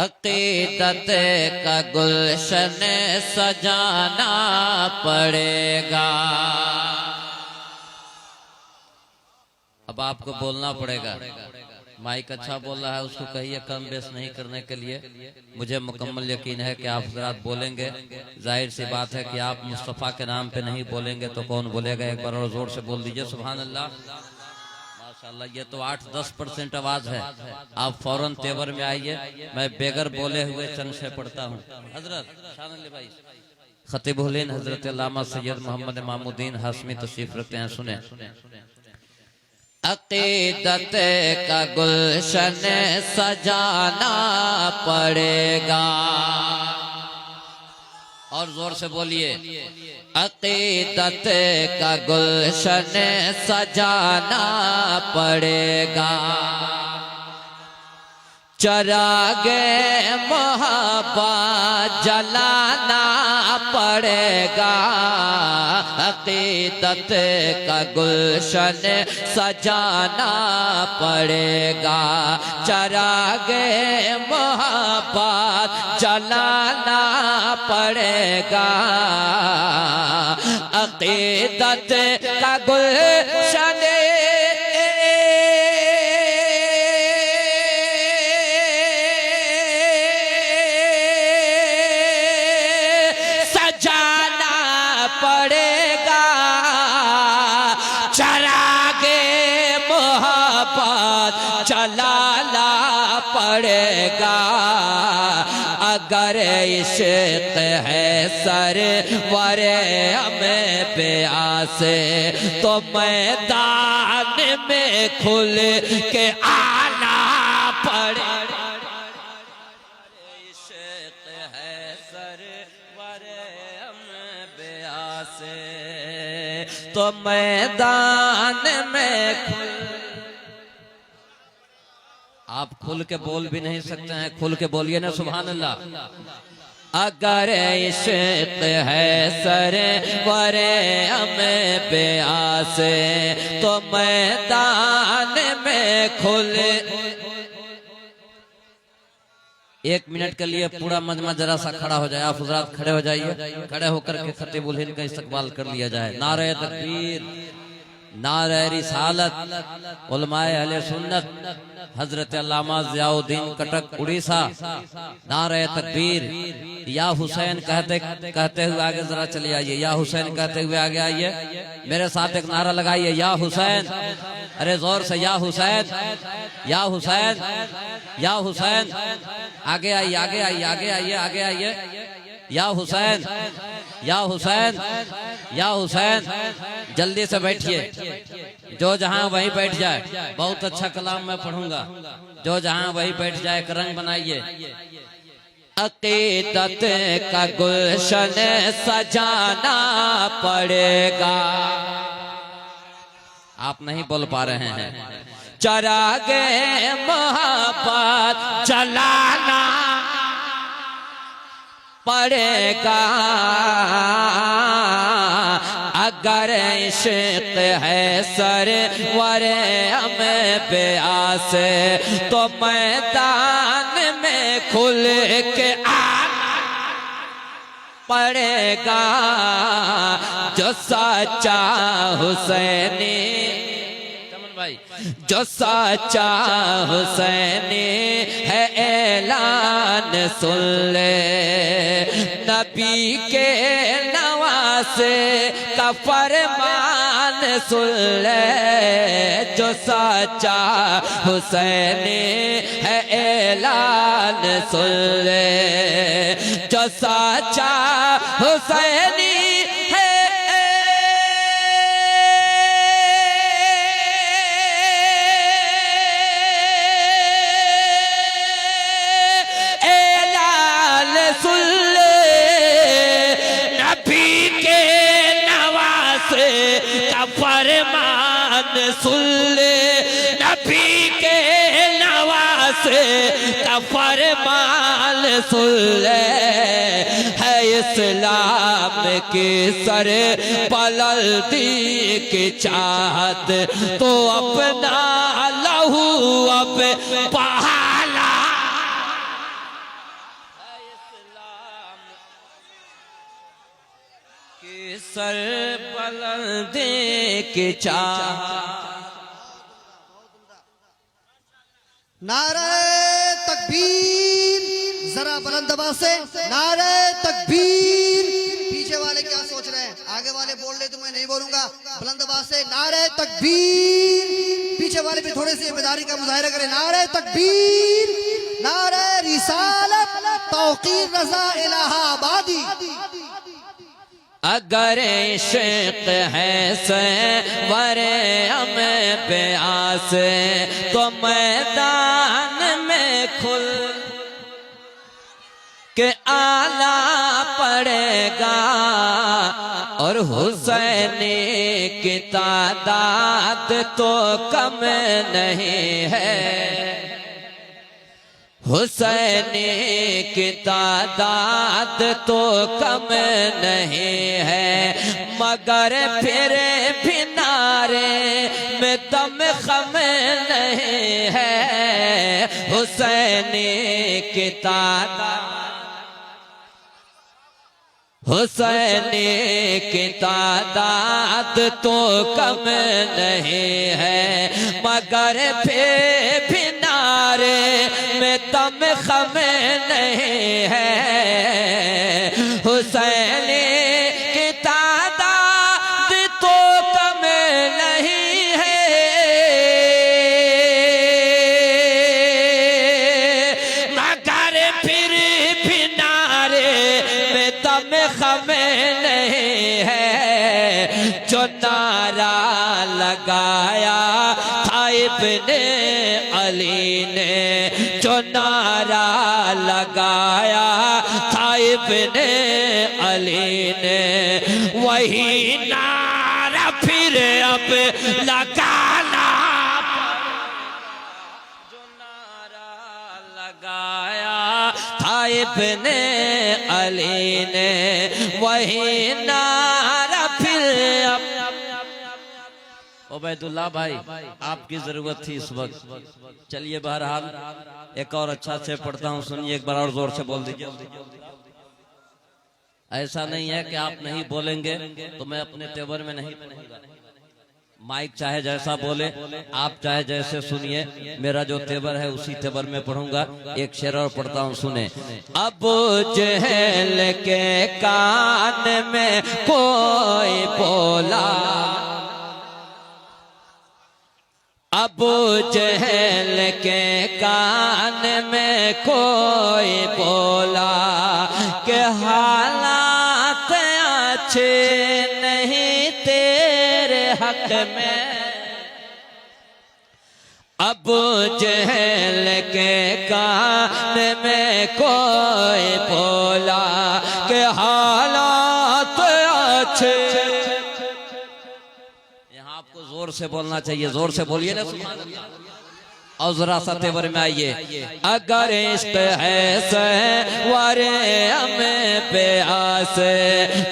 अकीदत का गुलशन सजाना पड़ेगा। अब आपको बोलना पड़ेगा। माइक अच्छा बोल रहा है, उसको कहिए कम बेस नहीं करने के लिए। मुझे मुकम्मल यकीन है कि आप हज़रात बोलेंगे। जाहिर सी बात है कि आप मुस्तफ़ा के नाम पे नहीं बोलेंगे तो कौन बोलेगा। एक बार और जोर से बोल दीजिए सुभान अल्लाह। माशाअल्लाह, ये तो 8-10% आवाज है। आप फौरन तेवर में आइए। मैं बेगर बोले हुए चंद से पढ़ता हूँ। हजरत भाई खतीबुल-हिंद हजरत अल्लामा सैयद मोहम्मद इमामुद्दीन हाशमी तशरीफ रखते हैं, सुने। अकीदत का गुलशन सजाना पड़ेगा। और जोर से बोलिए। अकीदत का गुलशन सजाना पड़ेगा। चरागे मोहब्बत जलाना पड़ेगा। अकीदत का गुलशन सजाना पड़ेगा। चरागे मोहब्बत जलाना पड़ेगा। अकीदत का गुलशन पड़ेगा। चरागे मोहब्बत जलाना पड़ेगा। अगर इश्क है सरवर हमें प्यासे तो मैदान में खुल के आना पड़ेगा। इश्क है सरवर तो मैदान में आप खुल के बोल भी नहीं सकते हैं, खुल के बोलिए ना सुभान अल्लाह। अगर इश्क है सरवर हमें प्यासे तो मैदान में खुल। 1 मिनट के लिए पूरा मजमा जरा सा खड़ा हो जाए। आप हज़रात खड़े हो जाइए। खड़े होकर के खतीबुल-हिंद का इस्तकबाल कर लिया जाए। नारे तकबीर, नारे रिसालत, उलमाए अहले सुन्नत हजरत अल्लामा ज़ियाउद्दीन कटक उड़ीसा। नारे तकबीर। या हुसैन कहते हुए आगे जरा चले आइए। या हुसैन कहते हुए आगे आइए। मेरे साथ एक नारा लगाइए, या हुसैन। अरे जोर से, या हुसैन, या हुसैन, या हुसैन। आगे आइए, आगे आइए, आगे आइए, आगे आइए। या हुसैन, या हुसैन, या हुसैन। जल्दी से बैठिए। जो जहां वहीं बैठ जाए। बहुत अच्छा कलाम मैं पढ़ूंगा। जो जहां वहीं बैठ जाए। एक रंग बनाइए। अकीदत का गुलशन सजाना पड़ेगा। आप नहीं बोल पा रहे हैं। चरागे मोहब्बत जलाना पड़ेगा। अगर इश्क है सरवर हमें प्यासे तो मैदान में खुल के आना पड़ेगा। जो सच्चा हुसैनी, जो सच्चा हुसैनी है ऐलान सुन ले। नबी के नवासे का फरमान सुन ले। जो सच्चा हुसैनी है ऐलान सुन ले। जो सच्चा हुसैनी फरमान सुन ले। नबी के नवासे का फरमान सुन ले। है इस्लाम की सर बुलंदी की चाहत तो अपना लहू अब बहाला सर बुलंदी की चाह। नारे तकबीर, जरा बुलंद आवाज से नारे तकबीर। पीछे वाले क्या सोच रहे हैं, आगे वाले बोल रहे तो मैं नहीं बोलूंगा। बुलंद आवाज से नारे तकबीर। पीछे वाले भी थोड़ी सी जिम्मेदारी का मुजाहिरा करें। नारे तकबीर, नारे रिसालत, तौकीर रजा इलाहाबादी। अगर इश्क है सवरे हमें प्यास तो मैदान में खुल के आला पड़ेगा और हुसैनी की तादाद तो कम नहीं है। हुसैनी की तादाद तो कम नहीं है मगर फिर भी नारे में दम खम नहीं है। हुसैनी की तादाद हुसैनी की तादाद तो कम नहीं है मगर फिर भी नारे में दम खम नहीं है। हुसैनी की तादाद तो कम नहीं है मगर फिर भी नारे में दम खम नहीं है। जो नारा लगाया था इब्ने अली ने, जो नारा लगाया था इब्ने अली ने, वही नारा फिर अब लगाना। जो नारा लगाया था इब्ने अली ने, वही नारा फिर अब। उबैदुल्लाह भाई आपकी जरूरत थी इस वक्त। चलिए बहरहाल एक और अच्छा से पढ़ता हूँ, सुनिए एक बार और जोर से बोल दीजिए। ऐसा नहीं है कि आप नहीं बोलेंगे तो मैं अपने तेवर में नहीं पढ़ूंगा। माइक चाहे जैसा बोले, आप चाहे जैसे सुनिए, मेरा जो तेवर है उसी तेवर में पढ़ूंगा। एक शेर और पढ़ता हूँ, सुने। अबू जहल के कान में कोई बोला, अबू जहल के कान में कोई बोला कि हालात अच्छे नहीं तेरे हक में। अबू जहल के कान में कोई बोला कि हालात अच्छे। आपको जोर से बोलना चाहिए, जोर से बोलिए ना। और जरा सा तेवर में आइए। अगर इश्क है सवरे हमें प्यास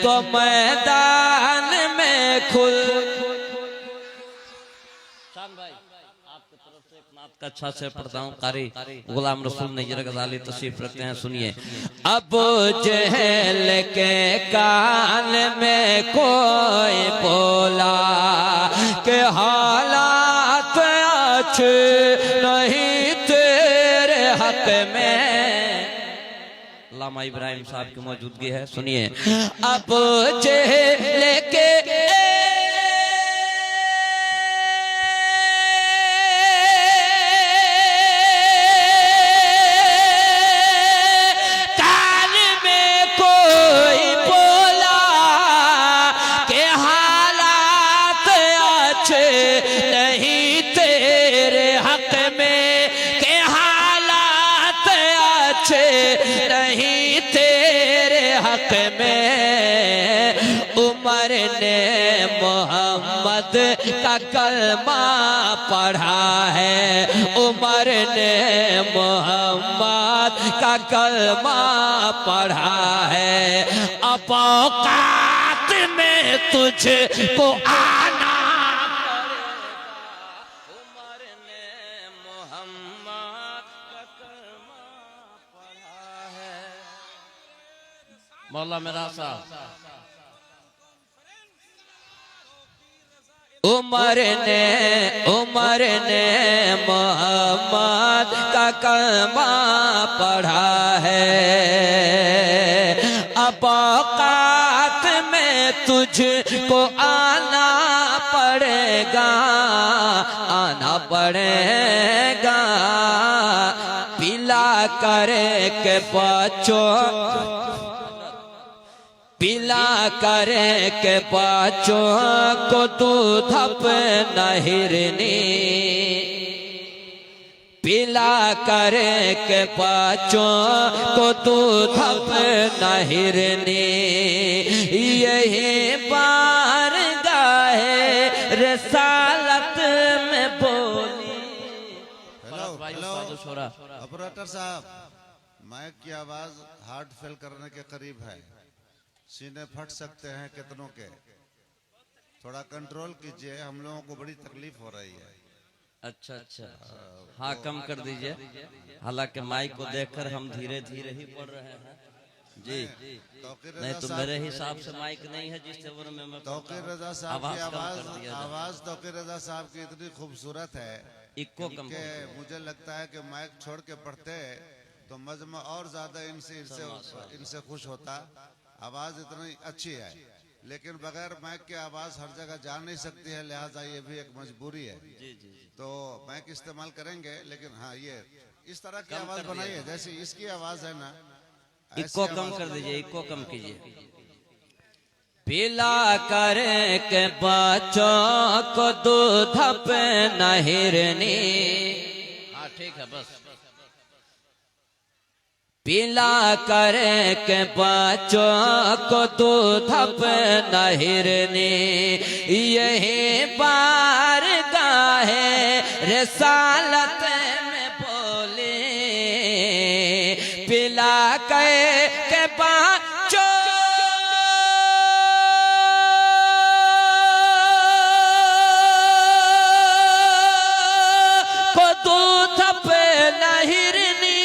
तो मैदान में खुल। शान भाई आपकी तरफ से एक नात का अच्छा से पढ़ता हूँ। कारी गुलाम रसूल नैयर गजाली तशरीफ रखते हैं, सुनिए। अबू जहल के कान में कोई बोला के हालात अच्छे नहीं तेरे हक में। लामा इब्राहिम साहब की मौजूदगी है, सुनिए। अबू जहल के कान में कोई बोला के हालात अच्छे नहीं तेरे हक में, के हालात अच्छे नहीं तेरे हक में। उमर ने मोहम्मद का कलमा पढ़ा है, उमर ने मोहम्मद का कलमा पढ़ा है। अब औकात में तुझको आना उमर ने मोहम्मद का कलमा पढ़ा है। मौला मेरा साहब उमर ने मोहम्मद का कलमा पढ़ा है। अब औकात में तुझको आना पड़ेगा, आना पड़ेगा। पिला करे के बच्चों, पिला करे के बच्चों को दूध अपना हिरनी, पिला करे के बच्चों को दूध अपना हिरनी। यही बारगाह रिसालत में बोली। ऑपरेटर साहब, माइक की आवाज हार्ट फेल करने के करीब है, सीने फट सकते हैं कितनों के, थोड़ा कंट्रोल कीजिए, हम लोगों को बड़ी तकलीफ हो रही है। अच्छा अच्छा, हाँ कम कर दीजिए। हालांकि माइक को देखकर हम धीरे धीरे ही पढ़ रहे हैं जी। नहीं तो मेरे हिसाब से माइक नहीं है जिस जबर में मैं तौकीर रजा साहब की आवाज तौकीर रजा साहब की इतनी खूबसूरत है इको कम कि मुझे लगता है कि माइक छोड़ के पढ़ते तो मजमा और ज्यादा इनसे खुश होता। आवाज इतनी अच्छी है, लेकिन बगैर माइक के आवाज हर जगह जा नहीं सकती है, लिहाजा ये भी एक मजबूरी है। तो माइक इस्तेमाल करेंगे, लेकिन हाँ ये इस तरह की आवाज बनाइए जैसी इसकी आवाज है ना। इको कम कर दीजिए, इको कम कीजिए। पिला करे के बच्चों को दूध अपना हिरनी। हाँ ठीक है बस। पिला करे के बच्चों को दूध अपना हिरनी। यही बारगाह रिसालत में बोले। पिला के बच्चों को दूध अपना हिरनी।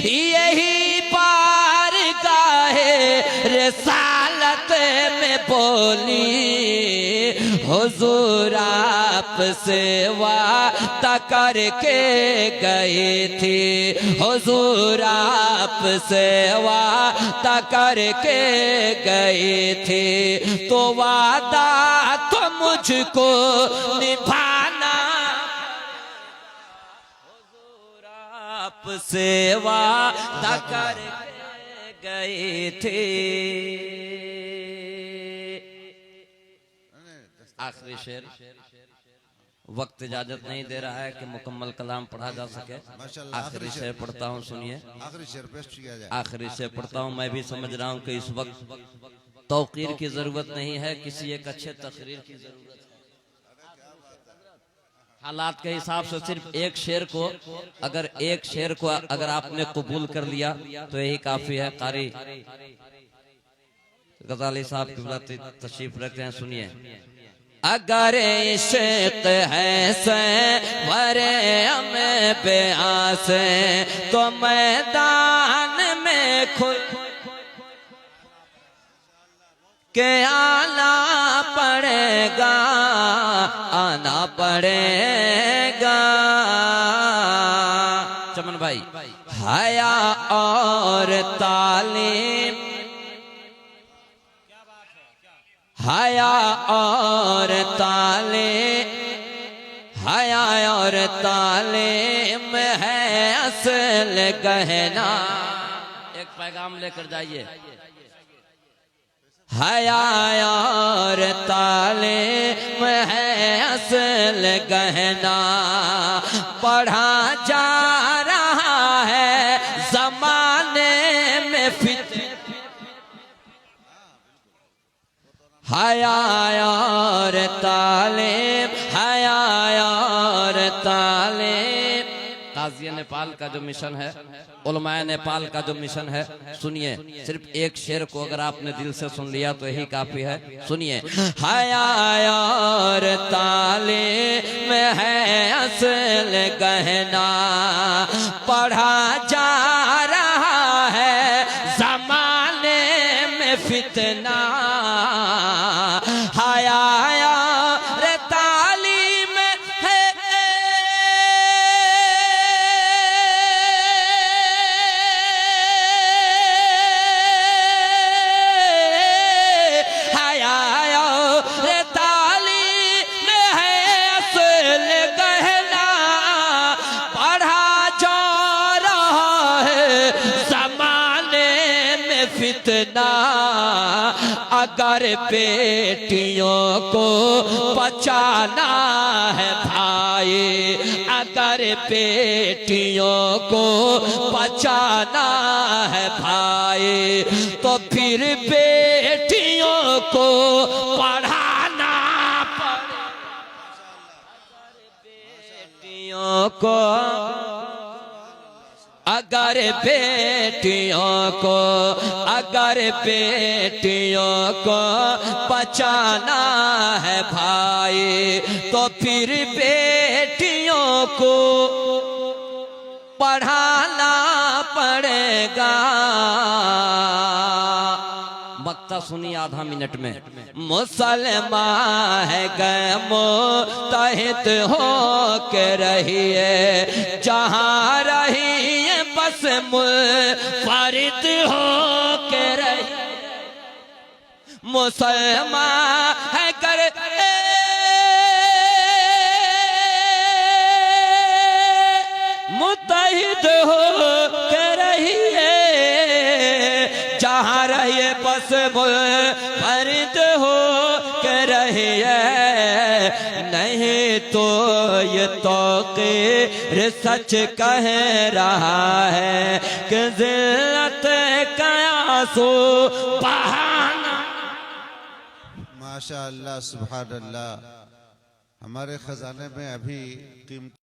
यही बारगाह रिसालत में बोली। हुजूर आपसे वादा करके गई थी, हुजूर आपसे वादा करके गई थी, तो वादा तो मुझको निभाना। हुजूर आपसे वादा करके गई थी। आखिरी शेर, वक्त इजाजत नहीं दे रहा है कि मुकम्मल कलाम पढ़ा जा सके। आखिरी शेर पढ़ता हूँ, सुनिए। आखिरी शेर पेश किया जाए। आखिरी शेर पढ़ता हूँ। मैं भी समझ रहा हूँ कि इस वक्त तौकीर की जरूरत नहीं है, किसी एक अच्छे तकरीर की जरूरत है। हालात के हिसाब से सिर्फ एक शेर को अगर आपने कबूल कर लिया तो यही काफी है। कारी गजाली साहब की बात तशरीफ रखते हैं, सुनिए। अगर इश्क है वरे हमें बेआस तो मैदान में खुल के आना पड़ेगा, आना पड़ेगा। चमन भाई, हया और तालीम, हया और तालीम है असल गहना। एक पैगाम लेकर जाइए। हया और तालीम है असल गहना। पढ़ा जा रहा है जमाने में फितने। हया और तालीम, हया और तालीम। काज़िया नेपाल का जो मिशन है, उलमाए नेपाल का जो मिशन है, सुनिए। सिर्फ एक शेर को अगर आपने दिल से सुन लिया तो यही काफी है। सुनिए। हया और तालीम है असल गहना। पढ़ा जा रहा है जमाने में फितना। हया फितना अगर बेटियों को बचाना है भाई, अगर बेटियों को बचाना है भाई, तो फिर बेटियों को पढ़ाना पड़े। बेटियों को, अगर बेटियों को, अगर बेटियों को बचाना है भाई, तो फिर बेटियों को पढ़ाना पड़ेगा। वक्ता सुनी आधा मिनट में। मुसलमान है गए मुत्तहिद हो के रहिए, जहाँ रहिए बस मुनफरिद हो के रहिए। मुसलमान है कर मुत्तहिद हो के रहिए, जहाँ रहिए बस मुनफरिद हो के रहिए। नहीं तो ये तौक़ीर सच कह रहा है कि ज़िल्लत कयासो बहाना। माशाअल्लाह, सुभान अल्लाह। हमारे खजाने में अभी कीमती